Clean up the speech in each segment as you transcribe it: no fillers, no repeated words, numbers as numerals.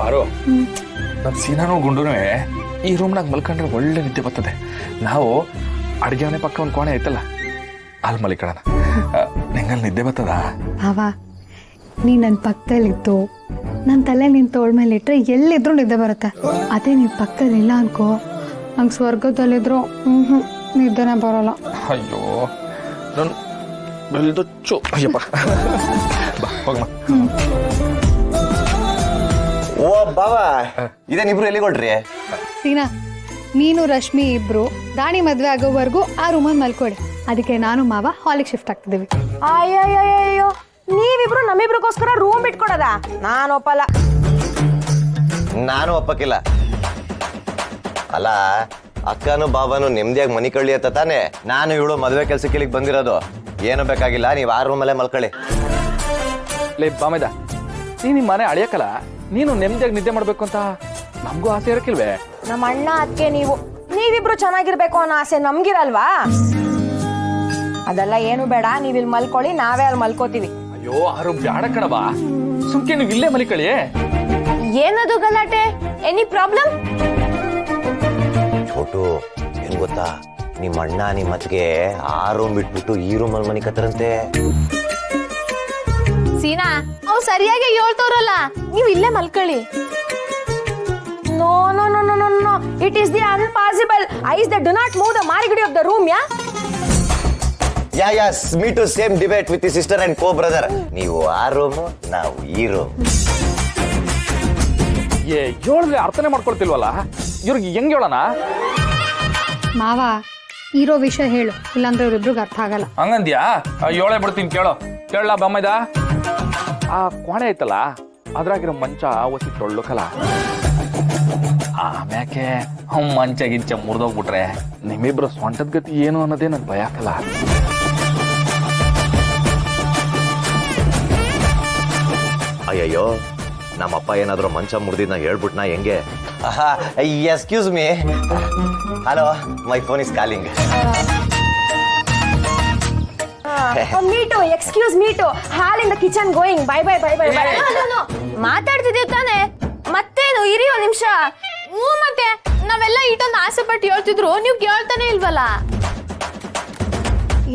ಆರೋ ನನ್ನ ಸೀನಾನು ಗುಂಡುನು ಈ ರೂಮ್ನಾಗ ಮಲ್ಕೊಂಡ್ರೆ ಒಳ್ಳೆ ನಿದ್ದೆ ಬರ್ತದೆ. ನಾವು ಅಡುಗೆ ಮನೆ ಪಕ್ಕ ಒಂದು ಕೋಣೆ ಐತಲ್ಲ ಅಲ್ಲಿ ಮಲಿಕೊಳ್ಳೋಣ. ನಿಂಗಲ್ಲಿ ನಿದ್ದೆ ಬರ್ತದ? ಭಾವ, ನೀ ನನ್ನ ಪಕ್ಕದಲ್ಲಿದ್ದು ನನ್ನ ತಲೆ ನಿನ್ನ ತೋಳ ಮೇಲೆ ಇಟ್ಟರೆ ಎಲ್ಲಿದ್ರು ನಿದ್ದೆ ಬರುತ್ತೆ. ಅದೇ ನೀನು ಪಕ್ಕದಲ್ಲಿಲ್ಲ ಅನ್ಕೋ, ನಂಗೆ ಸ್ವರ್ಗದಲ್ಲಿದ್ರು ನಿದ್ದೆನೇ ಬರೋಲ್ಲ. ಅಯ್ಯೋ ನನ್ನ ಬೆಲ್ದೊಚ್ಚು. ಅಯ್ಯಪ್ಪ ಬಾ ಹೋಗಮ್ಮ. ಓ ಬಾವ, ಇದೇನಿಬ್ರು ಎಲ್ಲಿ ಕೊಟ್ರಿ? ಸೀನಾ, ನೀನು ರಶ್ಮಿ ಇಬ್ರು ರಾಣಿ ಮದುವೆ ಆಗೋವರೆಗೂ ಆ ರೂಮಲ್ಲಿ ಮಲ್ಕೊಡಿ. ಅದಕ್ಕೆ ನಾನು ಮಾವ ಹಾಲಿಗೆ ಶಿಫ್ಟ್ ಆಗ್ತಿದ್ದೀವಿ. ಅಯ್ಯಯ್ಯೋ, ನೀವಿಬ್ರು ನಮ್ಮಿಬ್ರಿಗೋಸ್ಕರ ರೂಮ್ ಬಿಟ್ಕೊಡದ? ನಾನು ಒಪ್ಪಲ್ಲ. ನಾನು ಒಪ್ಪಕ್ಕಿಲ್ಲ. ಅಲ್ಲ, ಅಕ್ಕನು ಬಾಬಾನು ನೆಮ್ಮದಿಯಾಗಿ ಮನಿ ಕಳ್ಳಿ ಅಂತ ತಾನೆ ನಾನು ಇವಳು ಮದುವೆ ಕೆಲ್ಸಕ್ಕೆ ಇಲ್ಲಿಗೆ ಬಂದಿರೋದು. ಏನು ಬೇಕಾಗಿಲ್ಲ, ನೀವು ಆ ರೂಮಲ್ಲೇ ಮಲ್ಕೊಳ್ಳಿ. ಲೇ ಬಾಮೇದ, ನೀನು ಮನೆ ಅಳಿಯಕ್ಕಲ್ಲ, ನೀನು ನೆಮ್ಮದಿಯಾಗಿ ನಿದ್ದೆ ಮಾಡ್ಬೇಕು ಅಂತ ನಮಗೂ ಆಸೆ ಇರಕ್ಕಿಲ್ವೇ? ನಮ್ಮ ಅಣ್ಣ ಅದಕ್ಕೆ ನೀವಿಬ್ರು ಚೆನ್ನಾಗಿರ್ಬೇಕು ಅನ್ನೋ ಆಸೆ ನಮ್ಗಿರಲ್ವಾ? ಅದೆಲ್ಲ ಏನು ಬೇಡ, ನೀವಿಲ್ಲಿ ಮಲ್ಕೊಳ್ಳಿ, ನಾವೇ ಅಲ್ಲಿ ಮಲ್ಕೋತೀವಿ. ಅಯ್ಯೋ ಆರು ಬ್ಯಾಡ ಕಣವಾ, ಸುಮ್ಕೆ ನೀವು ಇಲ್ಲೇ ಮಲಿಕಳಿ. ಏನದು ಗಲಾಟೆ? Any problem? ಛೋಟು, ಏನ್ ಗೊತ್ತಾ, ನಿಮ್ಮ ಅಣ್ಣ ನಿಮ್ಮ ಅತ್ತಿಗೆ ಆ ರೂಮ್ ಬಿಟ್ಬಿಟ್ಟು ಈ ರೂಮಲ್ಲಿ ಮನಿ ಕತ್ತರಂತೆ. ಸೀನಾ, ಅವ್ ಸರಿಯಾಗಿ ಹೇಳ್ತವ್ರಲ್ಲ, ನೀವು ಇಲ್ಲೇ ಮಲ್ಕೊಳ್ಳಿ. No no no no no no, it is the unpossible. Ice the do not move the ಮಾರಿಗುಡಿ of the room. Yes, me too same debate with sister and co brother. ನೀವು ಆ ರೂಮ್, ನಾವು ಈ ರೂಮ್. ಹೇಳಿದ್ರೆ ಅರ್ಥನೇ ಮಾಡ್ಕೊಳ್ತಿಲ್ವಲ್ಲ, ಇವ್ರಿಗೆ ಹೆಂಗ್ ಹೇಳೋಣ? ಮಾವ, ಇರೋ ವಿಷಯ ಹೇಳು, ಇಲ್ಲಾಂದ್ರೆ ಇವ್ರಿಬ್ರಿಗೆ ಅರ್ಥ ಆಗಲ್ಲ. ಹಂಗಂದ್ಯಾ? ಹೇಳೇ ಬಿಡ್ತೀನಿ, ಕೇಳಲ್ಲ ಬಮ್ಮಯ್ದ. ಆ ಕೋಣೆ ಐತಲ್ಲ, ಅದ್ರಾಗಿರೋ ಮಂಚ ಒಸಿ ತೊಳ್ಳಕಲ್ಲ. ಆಮ್ಯಾಕೆ ಮಂಚ ಗಿಂಚ ಮುರಿದೋಗ್ಬಿಟ್ರೆ ನಿಮ್ಮಿಬ್ರು ಸ್ವಂಟದ ಗತಿ ಏನು ಅನ್ನೋದೇ ನನ್ ಭಯ ಆಗಲ್ಲ. ಅಯ್ಯಯ್ಯೋ, ನಮ್ಮಪ್ಪ ಏನಾದ್ರು ಮಂಚ ಮುರಿದಿದ್ನ ಹೇಳ್ಬಿಟ್ನಾ ಹೆಂಗೆ? Excuse me. Hello, my phone is calling. Me too, excuse me too, hall in the kitchen going. Bye bye bye bye bye. ಮಾತಾಡ್ತಿದ್ದೀವಿ ತಾನೆ, ಮತ್ತೇನು? ಇರಿ ಒಂದ್ ನಿಮಿಷ. ಮತ್ತೆ ನಾವೆಲ್ಲ ಇಟ್ಟೊಂದು ಆಸೆ ಪಟ್ಟು ಹೇಳ್ತಿದ್ರು, ನೀವು ಕೇಳ್ತಾನೆ ಇಲ್ವಲ್ಲ.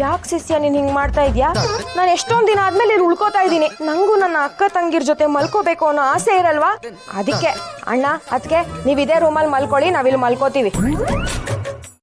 ಯಾಕೆ ಶಿಷ್ಯ ನೀನ್ ಹಿಂಗ್ ಮಾಡ್ತಾ ಇದ್ಯಾ? ನಾನು ಎಷ್ಟೊಂದ್ ದಿನ ಆದ್ಮೇಲೆ ಇಲ್ಲಿ ಉಳ್ಕೋತಾ ಇದ್ದೀನಿ. ನಂಗೂ ನನ್ನ ಅಕ್ಕ ತಂಗಿರ್ ಜೊತೆ ಮಲ್ಕೋಬೇಕು ಅನ್ನೋ ಆಸೆ ಇರಲ್ವಾ? ಅದಕ್ಕೆ ಅಣ್ಣ ಅದಕ್ಕೆ ನೀವ್ ಇದೇ ರೂಮಲ್ಲಿ ಮಲ್ಕೊಳ್ಳಿ, ನಾವಿಲ್ಲಿ ಮಲ್ಕೋತೀವಿ.